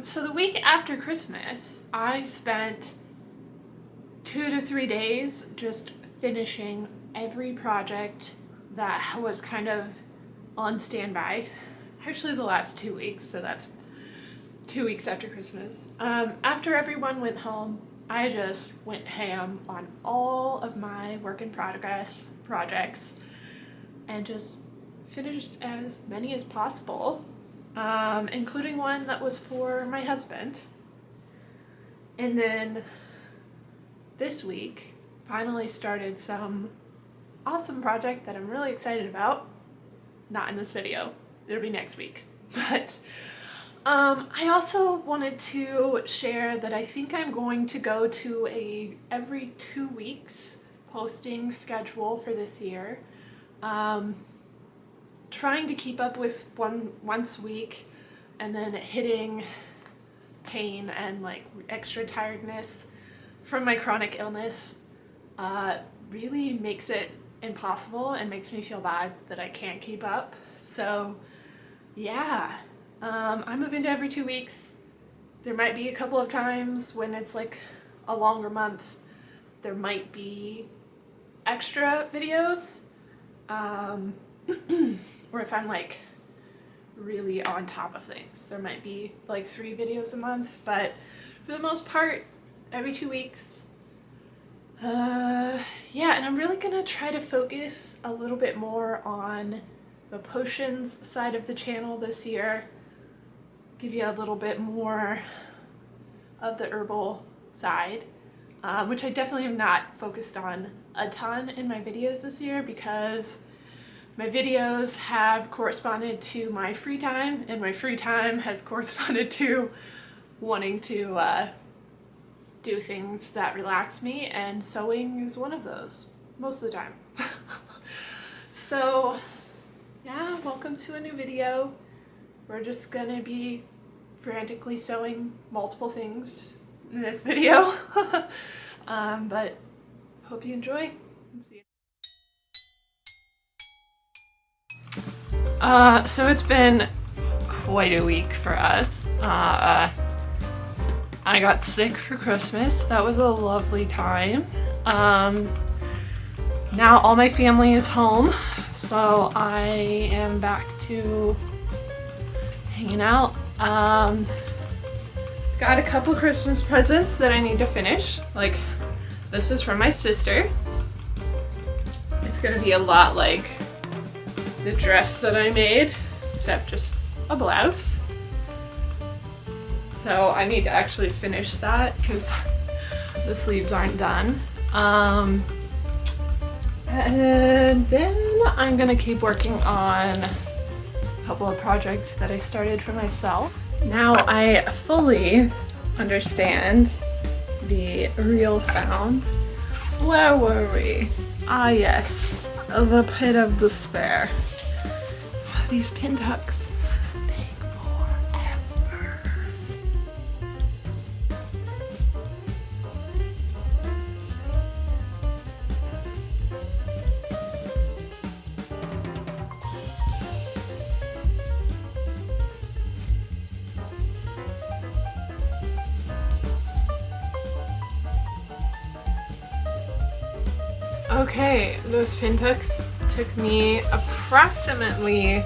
So the week after Christmas, I spent 2 to 3 days just finishing every project that was kind of on standby. Actually, the last 2 weeks, so that's 2 weeks after Christmas. After everyone went home, I just went ham on all of my work in progress projects and just finished as many as possible, including one that was for my husband. And then this week, finally started some awesome project that I'm really excited about. Not in this video, it'll be next week. But I also wanted to share that I think I'm going to go to a every 2 weeks posting schedule for this year. Trying to keep up with once a week, and then hitting pain and like extra tiredness from my chronic illness really makes it impossible and makes me feel bad that I can't keep up. So yeah, I'm moving to every 2 weeks. There might be a couple of times when it's like a longer month, there might be extra videos, or if I'm like really on top of things, there might be like 3 videos a month, but for the most part, every 2 weeks. Yeah, and I'm really gonna try to focus a little bit more on the potions side of the channel this year. Give you a little bit more of the herbal side, which I definitely have not focused on a ton in my videos this year because my videos have corresponded to my free time, and my free time has corresponded to wanting to do things that relax me, and sewing is one of those, most of the time. So yeah, welcome to a new video. We're just gonna be frantically sewing multiple things in this video. But hope you enjoy. See you. So it's been quite a week for us. I got sick for Christmas. That was a lovely time. Now all my family is home, so I am back to hanging out. Got a couple Christmas presents that I need to finish. Like, this is from my sister. It's gonna be a lot like the dress that I made, except just a blouse. So I need to actually finish that because the sleeves aren't done. And then I'm gonna keep working on a couple of projects that I started for myself. Now I fully understand the real sound. Where were we? Ah yes, the pit of despair. These pin tucks take forever. Okay, those pin tucks took me approximately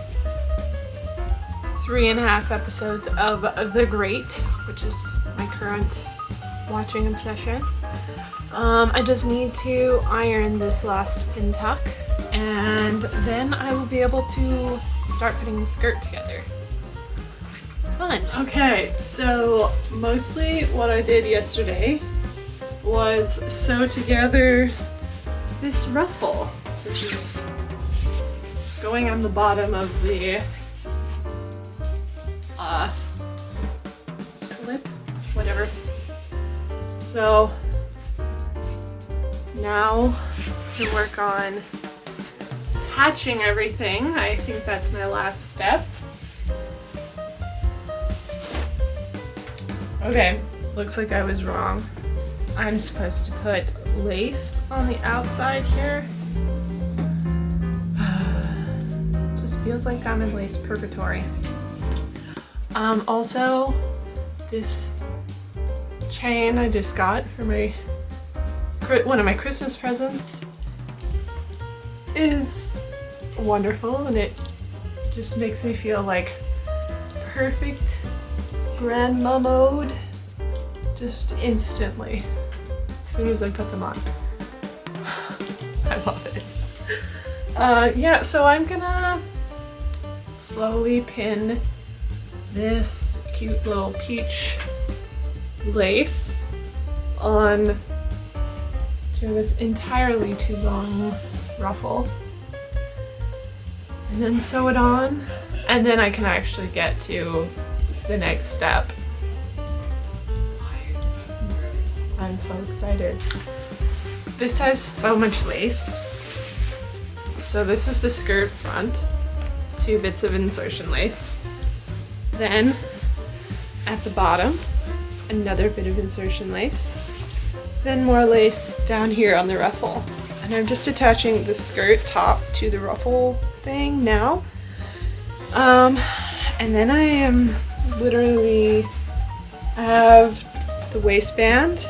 3.5 episodes of The Great, which is my current watching obsession. I just need to iron this last pin tuck, and then I will be able to start putting the skirt together. Fun. Okay, so mostly what I did yesterday was sew together this ruffle, which is going on the bottom of the slip, whatever. So now to work on patching everything. I think that's my last step. Okay, looks like I was wrong. I'm supposed to put lace on the outside here. Just feels like I'm in lace purgatory. Also, This chain I just got for one of my Christmas presents is wonderful, and it just makes me feel like perfect grandma mode just instantly as soon as I put them on. I love it. Yeah, so I'm gonna slowly pin this cute little peach lace on to this entirely too long ruffle, and then sew it on, and then I can actually get to the next step. I'm so excited. This has so much lace. So this is the skirt front, 2 bits of insertion lace. Then at the bottom, another bit of insertion lace. Then more lace down here on the ruffle. And I'm just attaching the skirt top to the ruffle thing now. And then I am literally have the waistband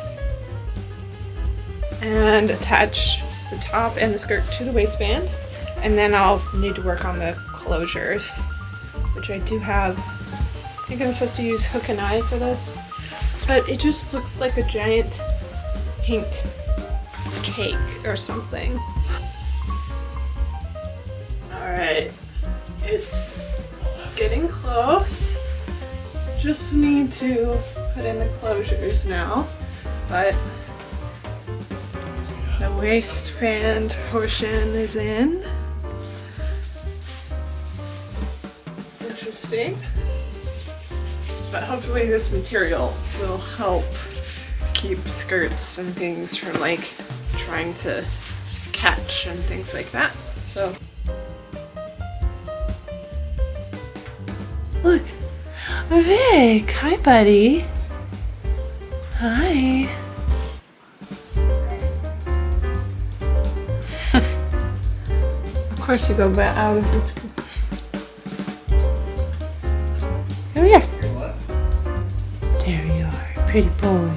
and attach the top and the skirt to the waistband. And then I'll need to work on the closures, which I do have. I think I'm supposed to use hook and eye for this, but it just looks like a giant pink cake or something. Alright, it's getting close. Just need to put in the closures now, but the waistband portion is in. It's interesting, but hopefully this material will help keep skirts and things from like trying to catch and things like that. So look, Vic, hi buddy. Hi. Of course you go back out of this. Come here. There you are, pretty boy.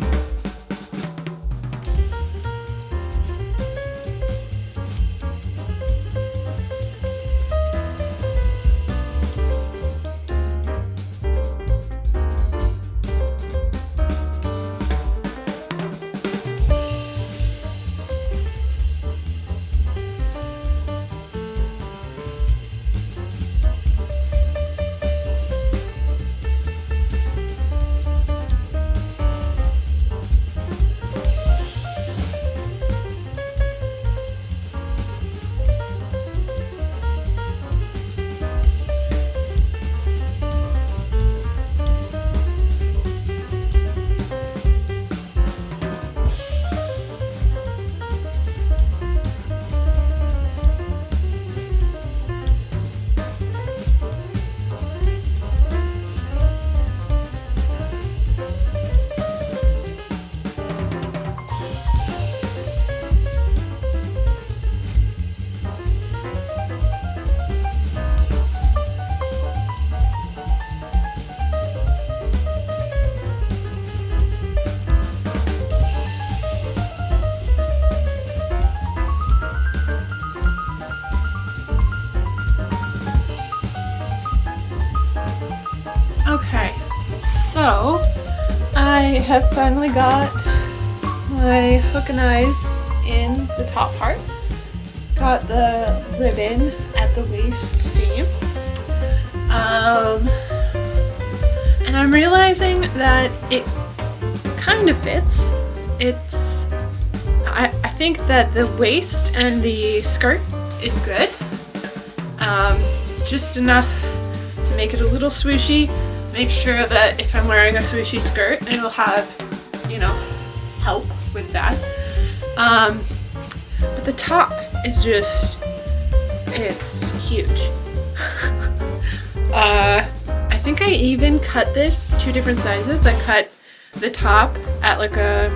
Okay, so I have finally got my hook and eyes in the top part. Got the ribbon at the waist seam. And I'm realizing that it kind of fits. I think that the waist and the skirt is good. Just enough to make it a little swooshy. Make sure that if I'm wearing a swooshy skirt, it'll have, you know, help with that. But the top is just, it's huge. I think I even cut this 2 different sizes. I cut the top at like a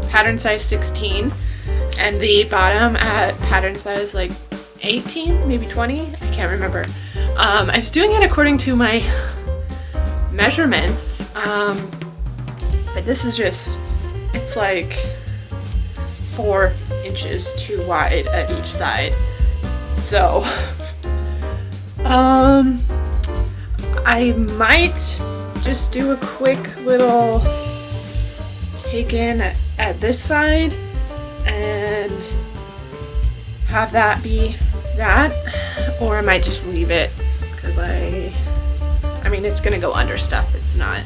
pattern size 16 and the bottom at pattern size like 18, maybe 20, I can't remember. I was doing it according to my measurements, This is just, it's like 4 inches too wide at each side. So, I might just do a quick little take in at this side and have that be that, or I might just leave it because I mean it's gonna go under stuff. It's not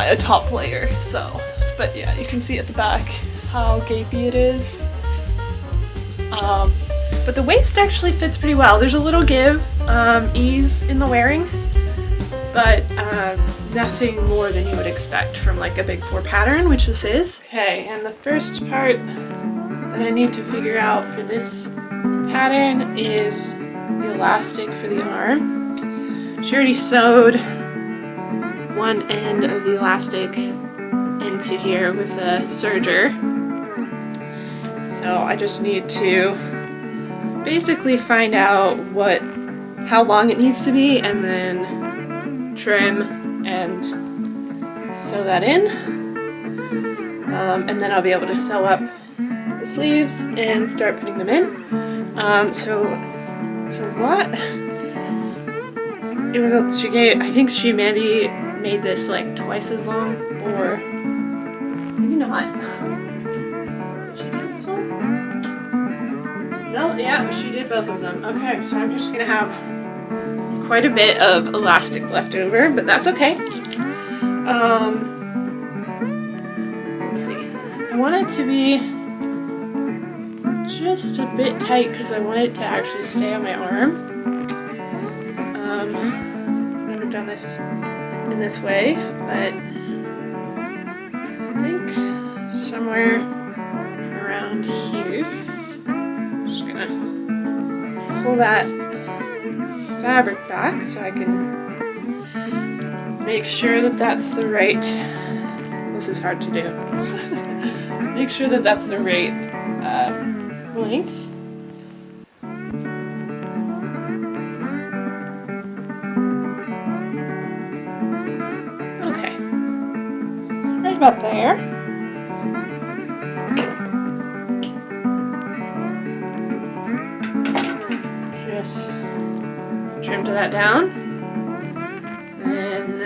a top layer, so, but yeah, you can see at the back how gapey it is. But the waist actually fits pretty well. There's a little ease in the wearing, but nothing more than you would expect from like a big 4 pattern, which this is. Okay, and the first part that I need to figure out for this pattern is the elastic for the arm. She already sewed one end of the elastic into here with a serger. So I just need to basically find out how long it needs to be and then trim and sew that in. And then I'll be able to sew up the sleeves and start putting them in. So it's a lot. I think she maybe made this like twice as long, or maybe not. Did she do this one? No, yeah, she did both of them. Okay, so I'm just gonna have quite a bit of elastic left over, but that's okay. Let's see. I want it to be just a bit tight because I want it to actually stay on my arm. I've never done this in this way, but I think somewhere around here. I'm just gonna pull that fabric back so I can make sure that that's the right, this is hard to do, make sure that that's the right length. Okay, right about there. Just trim that down. Then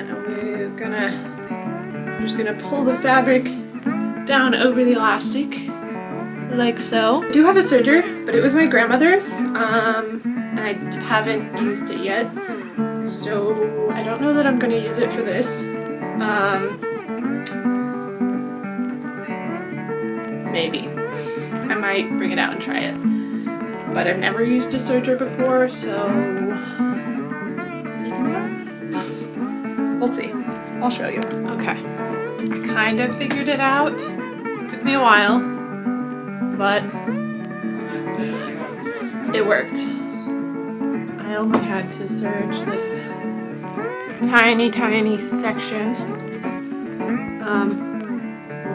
I'm just gonna pull the fabric down over the elastic, like so. I do have a serger, but it was my grandmother's, and I haven't used it yet, so I don't know that I'm gonna use it for this. Maybe. I might bring it out and try it. But I've never used a serger before, so maybe not. We'll see. I'll show you. Okay. I kind of figured it out. Took me a while, but it worked. I only had to serge this tiny section.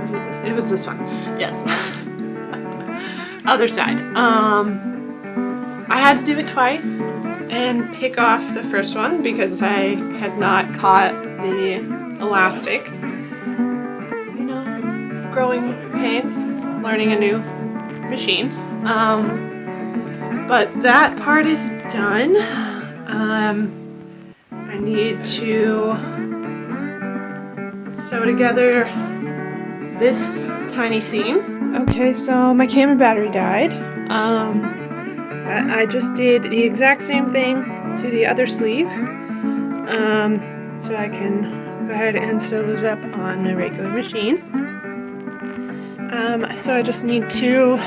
Was it this? It was this one. Yes. Other side. I had to do it twice and pick off the first one because I had not caught the elastic. You know, growing pains, learning a new machine. But that part is done. I need to sew together this tiny seam. Okay, so my camera battery died. I just did the exact same thing to the other sleeve. So I can go ahead and sew those up on a regular machine. So I just need to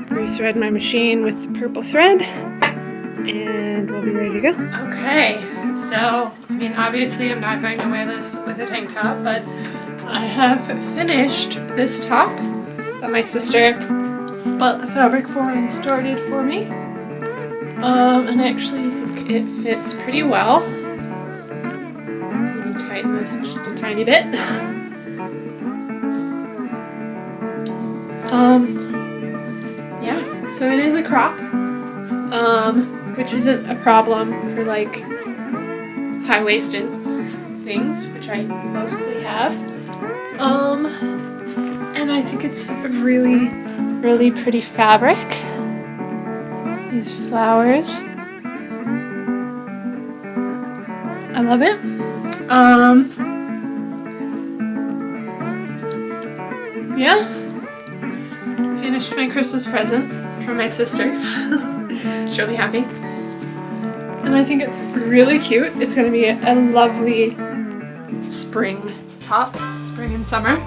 rethread my machine with the purple thread and we'll be ready to go. Okay, so, I mean, obviously I'm not going to wear this with a tank top, but I have finished this top that my sister bought the fabric for and started for me. And I actually think it fits pretty well. Maybe tighten this just a tiny bit. Yeah, so it is a crop, which isn't a problem for like high-waisted things, which I mostly have. And I think it's a really, really pretty fabric. These flowers. I love it. Yeah. Finished my Christmas present from my sister. She'll be happy. And I think it's really cute. It's gonna be a lovely spring top, spring and summer.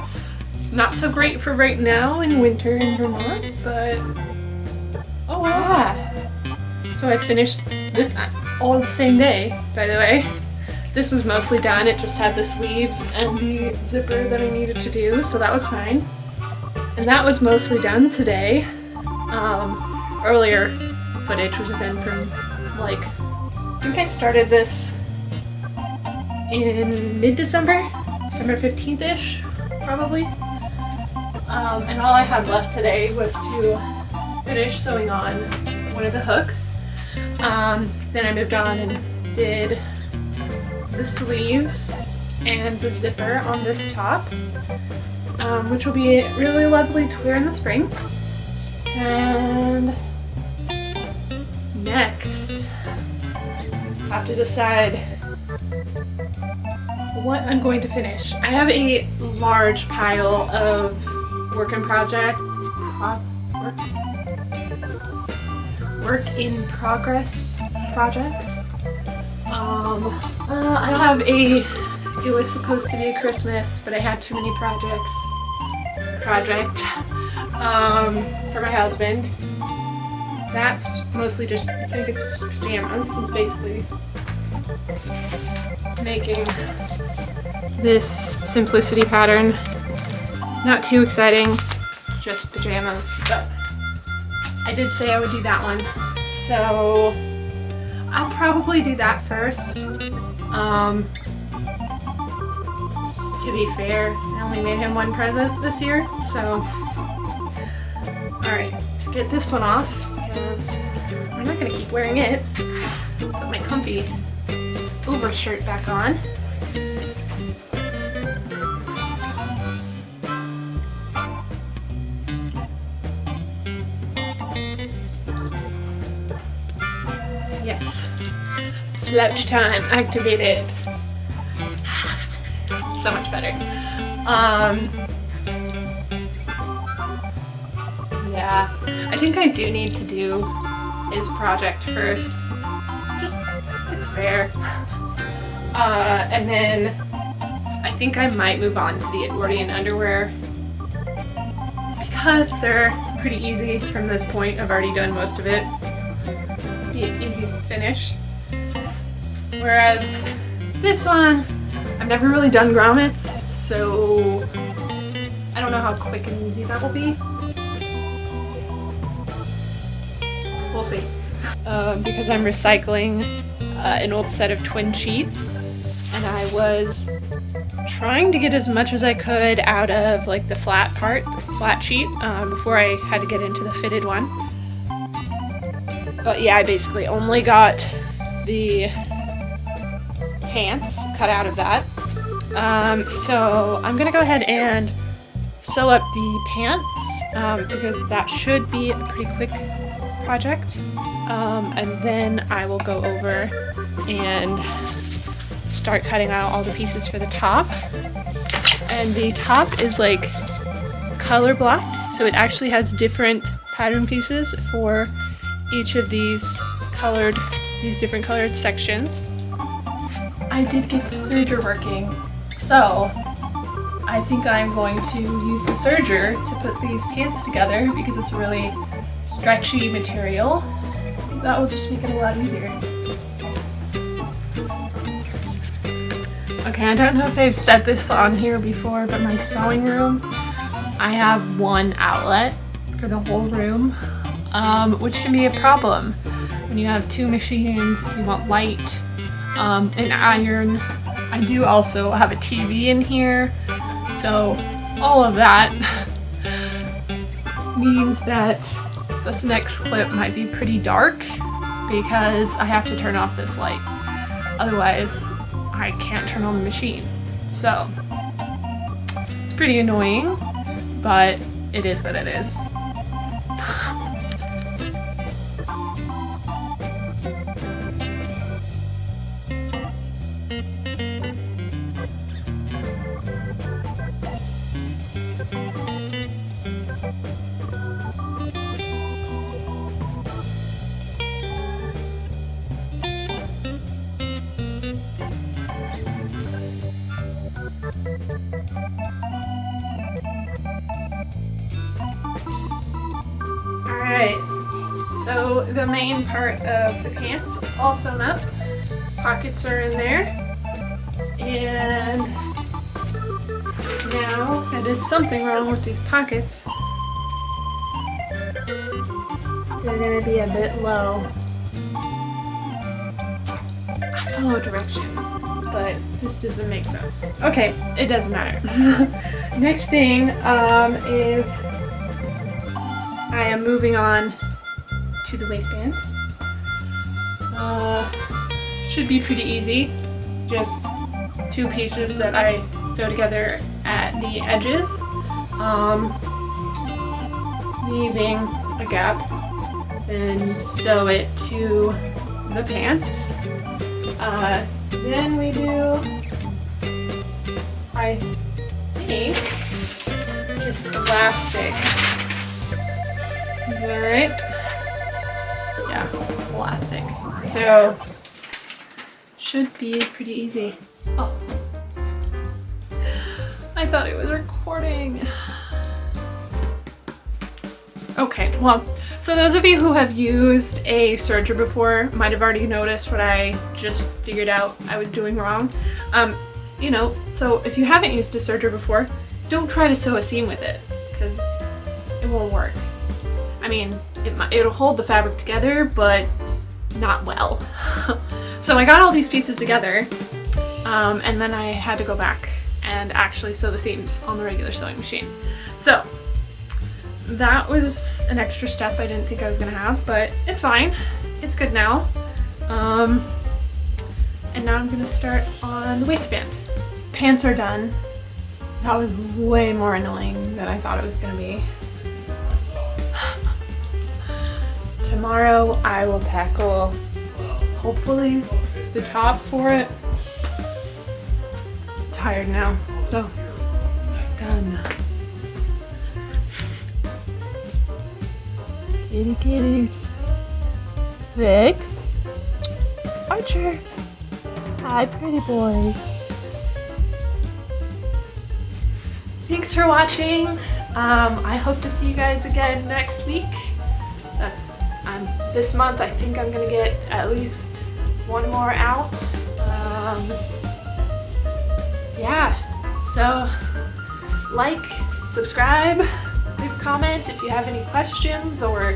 It's not so great for right now in winter in Vermont, but oh wow. So I finished this all the same day, by the way. This was mostly done. It just had the sleeves and the zipper that I needed to do, so that was fine. And that was mostly done today. Earlier footage would have been from like, I think I started this in mid-December, December 15th-ish, probably. And all I had left today was to finish sewing on one of the hooks. Then I moved on and did the sleeves and the zipper on this top, which will be really lovely to wear in the spring. And next, I have to decide what I'm going to finish. I have a large pile of work in progress projects. I have it was supposed to be a Christmas, but I had too many project for my husband. That's mostly just, I think it's just pajamas. This is basically making this simplicity pattern. Not too exciting, just pajamas, but I did say I would do that one. So I'll probably do that first. Just to be fair, I only made him one present this year, so alright, to get this one off, because I'm not gonna keep wearing it, put my comfy overshirt back on. Yes. Slouch time activated. So much better. Yeah, I think I do need to do his project first. Just, it's fair. And then I think I might move on to the Edwardian underwear because they're pretty easy from this point. I've already done most of it. Be an easy finish. Whereas this one, I've never really done grommets, so I don't know how quick and easy that will be. We'll see. Because I'm recycling an old set of twin sheets, and I was trying to get as much as I could out of like the flat sheet, before I had to get into the fitted one. But yeah, I basically only got the pants cut out of that. So I'm gonna go ahead and sew up the pants, because that should be a pretty quick project. And then I will go over and start cutting out all the pieces for the top. And the top is like color blocked, so it actually has different pattern pieces for each of these different colored sections. I did get the serger working, so I think I'm going to use the serger to put these pants together because it's a really stretchy material. That will just make it a lot easier. Okay, I don't know if I've said this on here before, but my sewing room, I have one outlet for the whole room, which can be a problem. When you have two machines, you want light, an iron. I do also have a TV in here, so all of that means that this next clip might be pretty dark because I have to turn off this light. Otherwise, I can't turn on the machine. So it's pretty annoying, but it is what it is. Alright, so the main part of the pants all sewn up. Pockets are in there. And now I did something wrong with these pockets. They're gonna be a bit low. I follow directions, but this doesn't make sense. Okay, it doesn't matter. Next thing is I am moving on to the waistband. Should be pretty easy. It's just two pieces that I sew together at the edges, leaving a gap, then sew it to the pants. Then we do, I think, just elastic. Is that right? Yeah, elastic. So, should be pretty easy. Oh. I thought it was recording. Okay, well, so those of you who have used a serger before might have already noticed what I just figured out I was doing wrong. You know, so if you haven't used a serger before, don't try to sew a seam with it, because it won't work. I mean, it'll hold the fabric together, but not well. So I got all these pieces together, and then I had to go back and actually sew the seams on the regular sewing machine. So that was an extra step I didn't think I was gonna have, but it's fine. It's good now. And now I'm gonna start on the waistband. Pants are done. That was way more annoying than I thought it was gonna be. Tomorrow I will tackle, hopefully, the top for it. I'm tired now, so done. Kitty kitties. Vic. Archer. Hi, pretty boy. Thanks for watching. I hope to see you guys again next week. This month I think I'm gonna get at least one more out. Yeah, so like, subscribe, leave a comment if you have any questions, or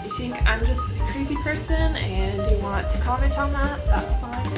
you think I'm just a crazy person and you want to comment on that, that's fine.